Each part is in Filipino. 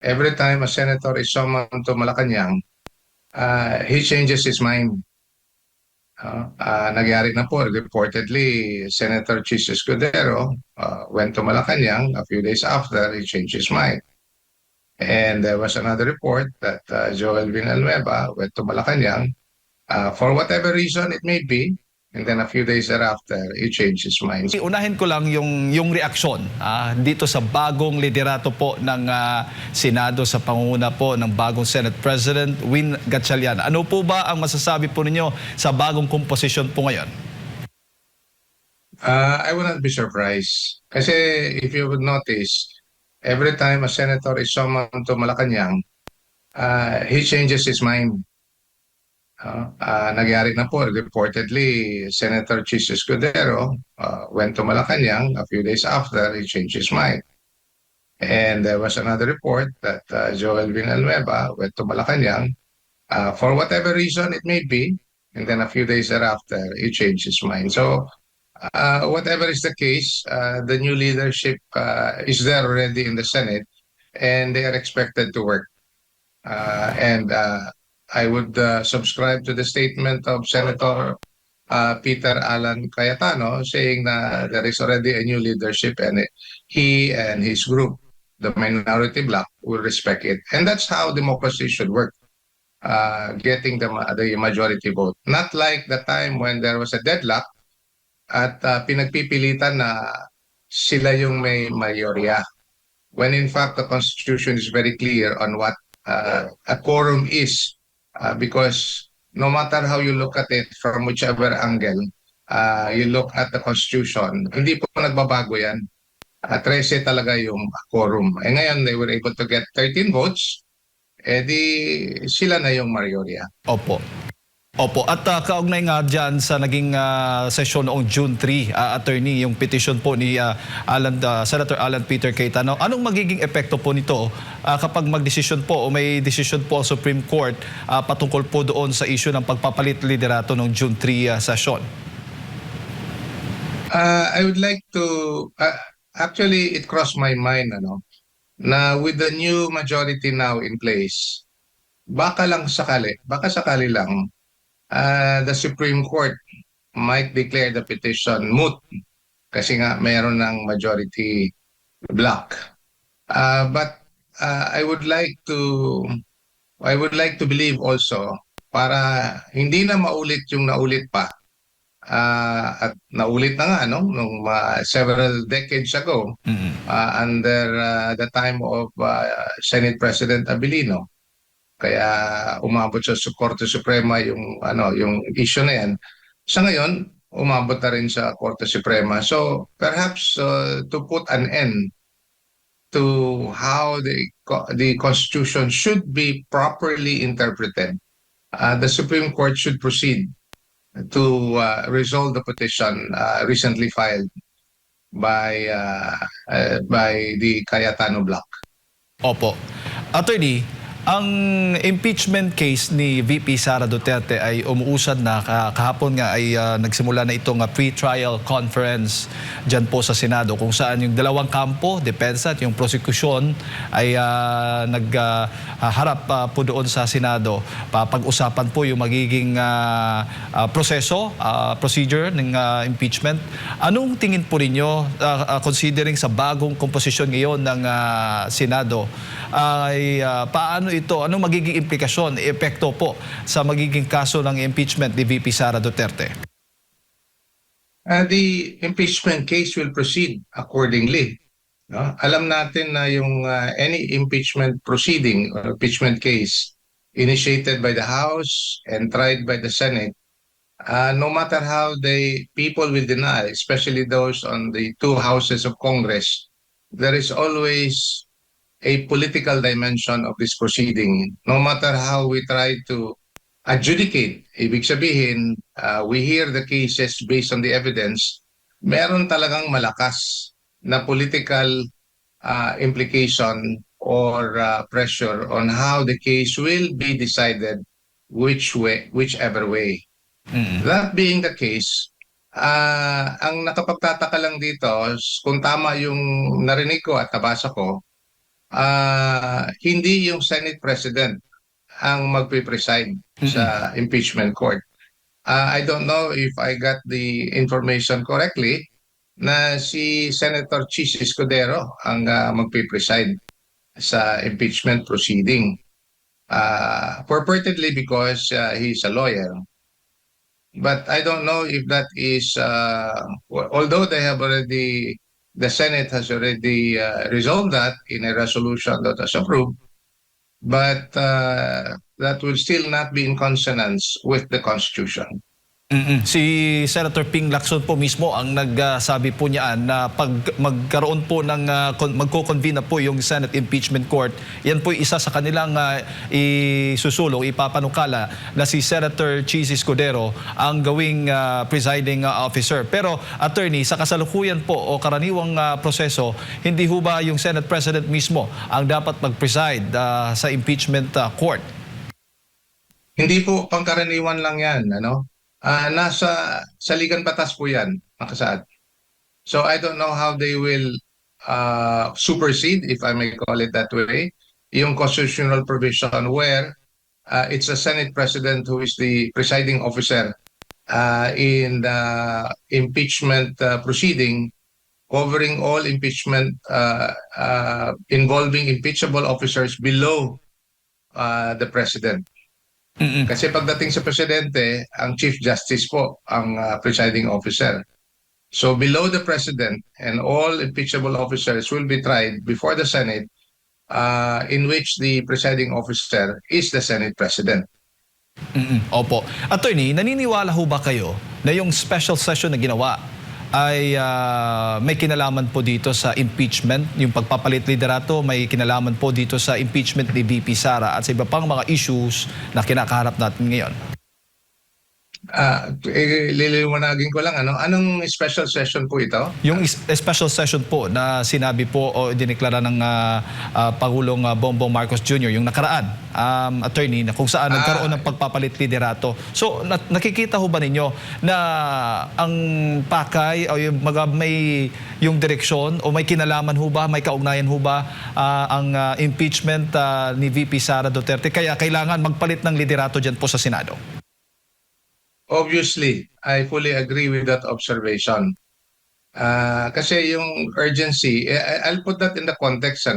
every time a senator is summoned to Malacanang, he changes his mind. Nagyari na po, reportedly, Senator Chis Escudero went to Malacanang. A few days after, he changed his mind. And there was another report that Joel Villanueva went to Malacanang for whatever reason it may be. And then a few days thereafter, he changed his mind. Unahin ko lang yung reaksyon dito sa bagong liderato po ng Senado sa pangunguna po ng bagong Senate President Win Gatchalian. Ano po ba ang masasabi po ninyo sa bagong komposisyon po ngayon? I would not be surprised. Kasi if you would notice, every time a senator is summoned to Malacanang, he changes his mind. Nagyari na po, reportedly, Senator Chis Escudero went to Malacanang. A few days after, he changed his mind. And there was another report that Joel Villanueva went to Malacanang for whatever reason it may be. And then a few days thereafter, he changed his mind. So whatever is the case, the new leadership is there already in the Senate, and they are expected to work. And I would subscribe to the statement of Senator Peter Alan Cayetano saying that there is already a new leadership, and he and his group, the minority bloc, will respect it. And that's how democracy should work, getting the majority vote. Not like the time when there was a deadlock at pinagpipilitan na sila yung may mayorya. When in fact the Constitution is very clear on what a quorum is. Because no matter how you look at it from whichever angle, you look at the Constitution, hindi po nagbabago yan. 13 talaga yung quorum. Eh ngayon, they were able to get 13 votes, eh di sila na yung mayorya. Opo. Opo, at kaugnay nga dyan sa naging sesyon noong June 3, attorney, yung petition po ni Senator Alan Peter Cayetano. Anong magiging epekto po nito kapag magdesisyon po o may desisyon po ang Supreme Court patungkol po doon sa issue ng pagpapalit liderato noong June 3 session? I would like to, actually it crossed my mind na with the new majority now in place, baka sakali lang, the Supreme Court might declare the petition moot kasi nga mayroon ng majority block. But I would like to believe also para hindi na maulit yung naulit pa. At naulit na nga nung several decades ago under the time of Senate President Abilino. Kaya umabot sa Korte Suprema yung issue na yan. Sa ngayon, umabot na rin sa Korte Suprema. So perhaps to put an end to how the Constitution should be properly interpreted, the Supreme Court should proceed to resolve the petition recently filed by the Cayetano bloc. Opo. Attorney, ang impeachment case ni VP Sara Duterte ay umuusad na. Kahapon nga ay nagsimula na itong pre-trial conference dyan po sa Senado kung saan yung dalawang kampo, depensa at yung prosecution ay nagharap po doon sa Senado. Pag-usapan po yung magiging procedure ng impeachment. Anong tingin po ninyo considering sa bagong komposisyon ngayon ng Senado ay paano ito, anong magiging implikasyon, epekto po sa magiging kaso ng impeachment ni VP Sara Duterte? The impeachment case will proceed accordingly. No? Alam natin na yung any impeachment proceeding or impeachment case initiated by the House and tried by the Senate, no matter how the people will deny, especially those on the two houses of Congress, there is always a political dimension of this proceeding. No matter how we try to adjudicate, ibig sabihin, we hear the cases based on the evidence, meron talagang malakas na political implication or pressure on how the case will be decided whichever way. That being the case, ang nakapagtataka lang dito, kung tama yung narinig ko at nabasa ko, hindi yung Senate President ang magpe-preside sa impeachment court. I don't know if I got the information correctly na si Senator Chis Escudero ang magpe-preside sa impeachment proceeding. Purportedly because he's a lawyer. But I don't know if that is, although the Senate has already resolved that in a resolution that was approved, but that will still not be in consonance with the Constitution. Si Senator Ping Lacson po mismo ang nagsabi po niyan na pag magkaroon po ng magko-convene na po yung Senate Impeachment Court, yan po isa sa kanilang isusulong, ipapanukala na si Senator Chis Escudero ang gawing presiding officer. Pero attorney, sa kasalukuyan po o karaniwang proseso, hindi ho ba yung Senate President mismo ang dapat mag-preside sa impeachment court? Hindi po pangkaraniwan lang yan, ano? Nasa saligan batas po yan, nakasaad. So I don't know how they will supersede, if I may call it that way, yung constitutional provision where it's the Senate President who is the presiding officer in the impeachment proceeding, covering all impeachment involving impeachable officers below the President. Kasi pagdating sa Presidente, ang Chief Justice po ang presiding officer. So below the President and all impeachable officers will be tried before the Senate, in which the presiding officer is the Senate President. Opo. Attorney, naniniwala ho ba kayo na yung special session na ginawa ay may kinalaman po dito sa impeachment, yung pagpapalit liderato, may kinalaman po dito sa impeachment ni VP Sara at sa iba pang mga issues na kinakaharap natin ngayon? Liliwanagin ko lang, anong special session po ito? Yung special session po na sinabi po o dineklara ng Pangulong Bongbong Marcos Jr. yung nakaraan, attorney, na kung saan nagkaroon ng pagpapalit liderato. So nakikita ho ba ninyo na ang pakay o yung direksyon o may kinalaman ho ba, may kaugnayan ho ba ang impeachment ni VP Sara Duterte kaya kailangan magpalit ng liderato dyan po sa Senado? Obviously, I fully agree with that observation. Kasi yung urgency, I'll put that in the context,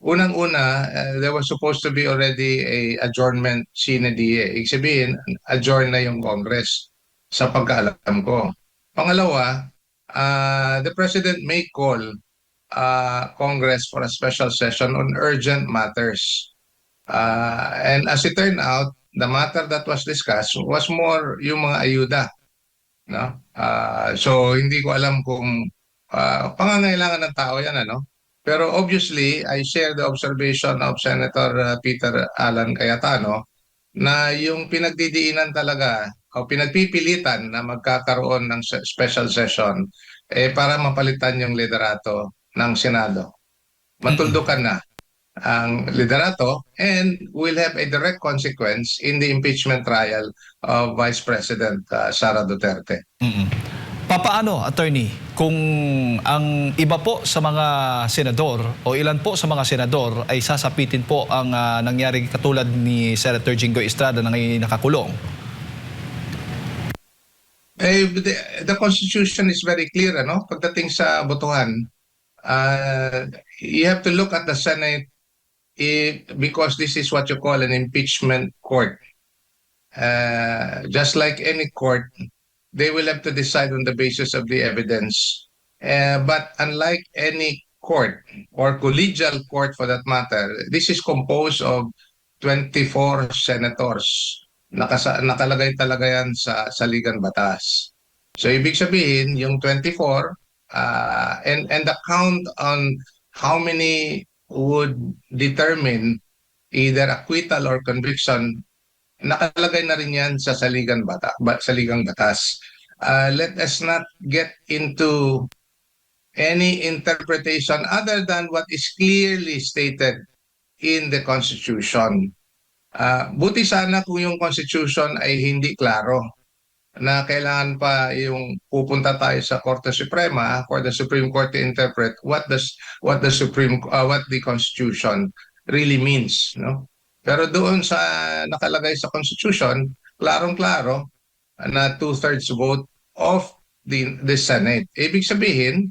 Unang-una, there was supposed to be already a adjournment sine die. Ibig sabihin, adjourn na yung Congress sa pagkaalam ko. Pangalawa, the President may call Congress for a special session on urgent matters. And as it turned out, the matter that was discussed was more yung mga ayuda, no? So hindi ko alam kung pangangailangan ng tao yan, Pero obviously, I share the observation of Senator Peter Alan Cayetano na yung pinagdidiinan talaga o pinagpipilitan na magkakaroon ng special session para mapalitan yung liderato ng Senado. Matuldukan na ang liderato and will have a direct consequence in the impeachment trial of Vice President Sara Duterte. Papaano, attorney, kung ang iba po sa mga senador o ilan po sa mga senador ay sasapitin po ang nangyari katulad ni Senator Jingo Estrada na ngayon nakakulong? The Constitution is very clear, Pagdating sa botohan, you have to look at the Senate because this is what you call an impeachment court. Just like any court, they will have to decide on the basis of the evidence. But unlike any court or collegial court for that matter, this is composed of 24 senators. Nakalagay talaga yan sa saligang batas. So ibig sabihin, yung 24 and the count on how many would determine either acquittal or conviction, nakalagay na rin yan sa saligang batas. Let us not get into any interpretation other than what is clearly stated in the Constitution. Buti sana kung yung Constitution ay hindi klaro. na kailangan pa yung pupunta tayo sa Korte Suprema for the Supreme Court to interpret what the Constitution really means, no? Pero doon sa nakalagay sa Constitution, klarong-klaro na two-thirds vote of the Senate. Ibig sabihin,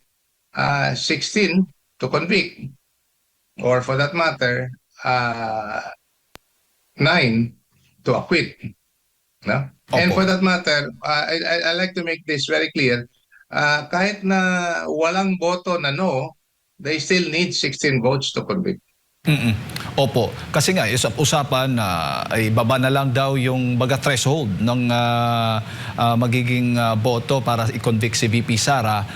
16 to convict, or for that matter, 9 to acquit. No? And Opo. for that matter, I like to make this very clear. Kahit na walang boto na no, they still need 16 votes to convict. Mm. Opo. Kasi nga, usapan na ay baba na lang daw yung baga threshold ng magiging boto para i-convict si VP Sara,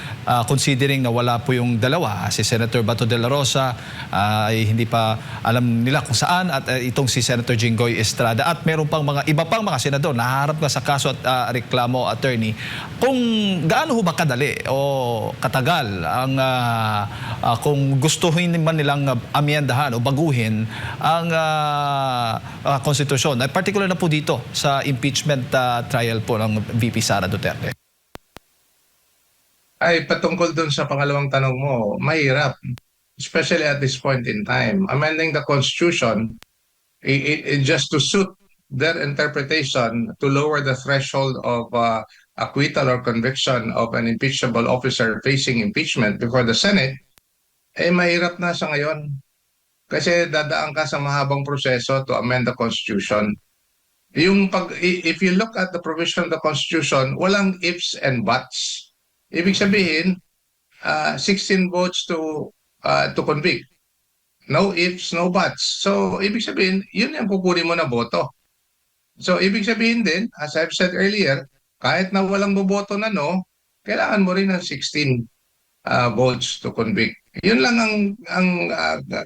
considering na wala po yung dalawa, si Senator Bato de la Rosa ay hindi pa alam nila kung saan, at itong si Senator Jinggoy Estrada, at meron pang mga iba pang mga senador na haharap na sa kaso at reklamo, attorney. Kung gaano ho ba kadali o katagal ang kung gustuhin man nilang amyendahan o baguhin ang konstitusyon, particular na po dito sa impeachment trial po ng VP Sara Duterte? Ay, patungkol dun sa pangalawang tanong mo, mahirap. Especially at this point in time. Amending the Constitution just to suit their interpretation to lower the threshold of acquittal or conviction of an impeachable officer facing impeachment before the Senate, eh mahirap na sa ngayon. Kasi dadaan ka sa mahabang proseso to amend the Constitution. If you look at the provision of the Constitution, walang ifs and buts. Ibig sabihin, 16 votes to convict. No ifs, no buts. So, ibig sabihin, yun yung kukunin mo na boto. So, ibig sabihin din, as I've said earlier, kahit na walang boboto na no, kailangan mo rin ng 16 votes to convict. Yun lang ang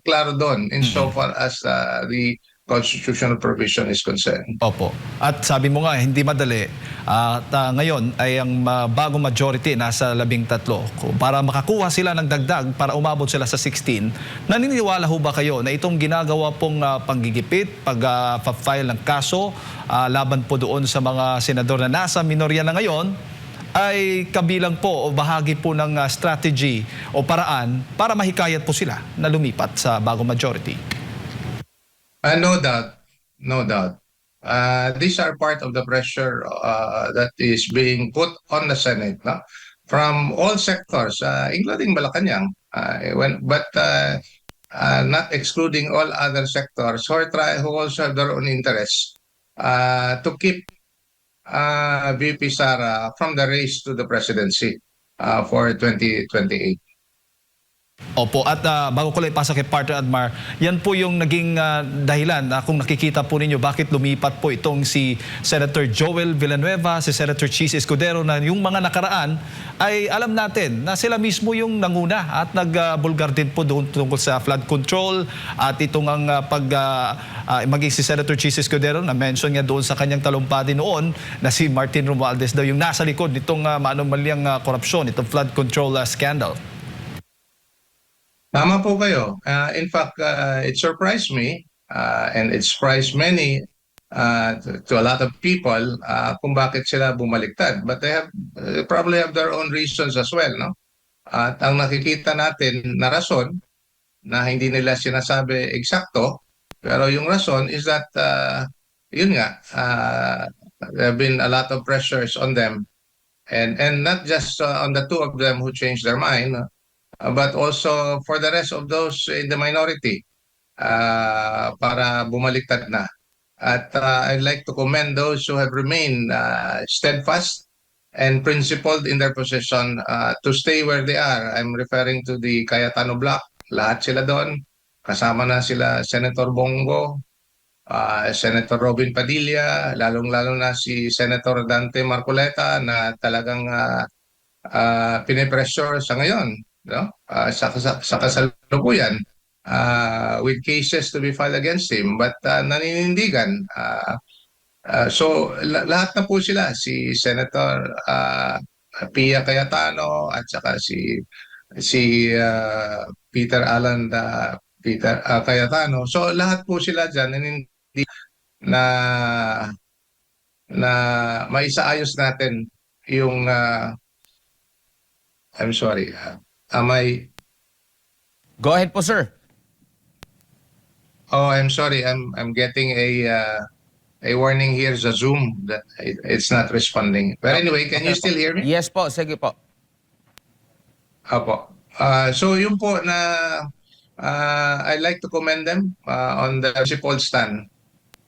klaro doon insofar as the constitutional provision is concerned. Opo. At sabi mo nga, hindi madali. At ngayon ay ang bagong majority nasa 13. Para makakuha sila ng dagdag, para umabot sila sa 16, naniniwala ho ba kayo na itong ginagawa pong panggigipit, pag-file ng kaso, laban po doon sa mga senador na nasa minorya na ngayon, ay kabilang po o bahagi po ng strategy o paraan para mahikayat po sila na lumipat sa bagong majority? No doubt, no doubt. These are part of the pressure that is being put on the Senate, no? From all sectors, including Malacanang, but not excluding all other sectors who also have their own interests to keep VP Sara from the race to the presidency for 2028. Opo, at bago ko lang ipasa kay Partner Admar, yan po yung naging dahilan kung nakikita po ninyo bakit lumipat po itong si Senator Joel Villanueva, si Senator Chis Escudero, na yung mga nakaraan ay alam natin na sila mismo yung nanguna at nagbulgar din po doon tungkol sa flood control, at itong ang maging si Senator Chis Escudero na mention niya doon sa kanyang talumpati noon na si Martin Romualdez daw yung nasa likod nitong maanumalyang korupsyon, itong flood control scandal. Tama po kayo. In fact, it surprised me and it surprised many to a lot of people kung bakit sila bumaliktad. But they probably have their own reasons as well, no? At ang nakikita natin na rason na hindi nila sinasabi eksakto, pero yung rason is that yun nga, there have been a lot of pressures on them, and not just on the two of them who changed their mind, but also for the rest of those in the minority para bumaliktad na. At I'd like to commend those who have remained steadfast and principled in their position to stay where they are. I'm referring to the Cayetano Bloc. Lahat sila doon. Kasama na sila Senator Bongo, Senator Robin Padilla, lalong-lalo na si Senator Dante Marcoleta na talagang pinipressure sa ngayon, no? Sa kasalukuyan with cases to be filed against him, but naninindigan. So lahat na po sila, si Senator Pia Cayetano at saka si Peter Alan Cayetano. So lahat po sila diyan nanindig na na maisaayos natin yung I'm sorry. May Go ahead po, sir. Oh, I'm sorry. I'm getting a warning here sa Zoom that it's not responding. But anyway, can you still hear me? Yes po, sige po. Apo. So yung po na I'd like to commend them on the principled stand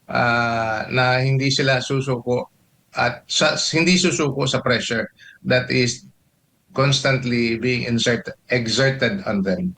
na hindi sila susuko at hindi susuko sa pressure that is constantly being exerted on them.